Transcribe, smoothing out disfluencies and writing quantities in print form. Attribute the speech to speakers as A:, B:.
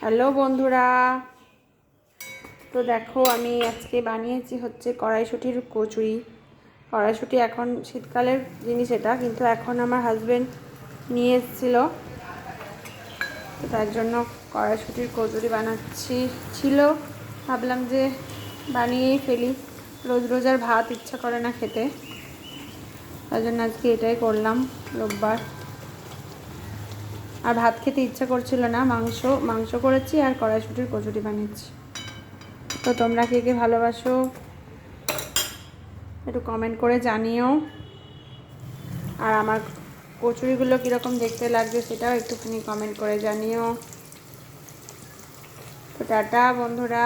A: Hello বন্ধুরা, তো দেখো আমি আজকে বানিয়েছি হচ্ছে কড়াইশুঁটির কচুরি। কড়াইশুঁটি এখন শীতকালের জিনিস এটা, কিন্তু এখন আমার হাজবেন্ড নিয়ে এসেছিলো, তো তার জন্য কড়াইশুঁটির কচুরি বানাচ্ছি। ভাবলাম যে বানিয়েই ফেলি, রোজ রোজ আর ভাত ইচ্ছা করে না খেতে, তার জন্য আজকে এটাই করলাম। রোববার আর ভাত খেতে ইচ্ছা করছিল না, মাংস করেছি আর কড়াইশুঁটির কচুরি বানিয়েছি। তো তোমরা কে কে ভালোবাসো একটু কমেন্ট করে জানিও, আর আমার কচুরিগুলো কীরকম দেখতে লাগছে সেটাও একটুখানি কমেন্ট করে জানিও। তো টাটা বন্ধুরা।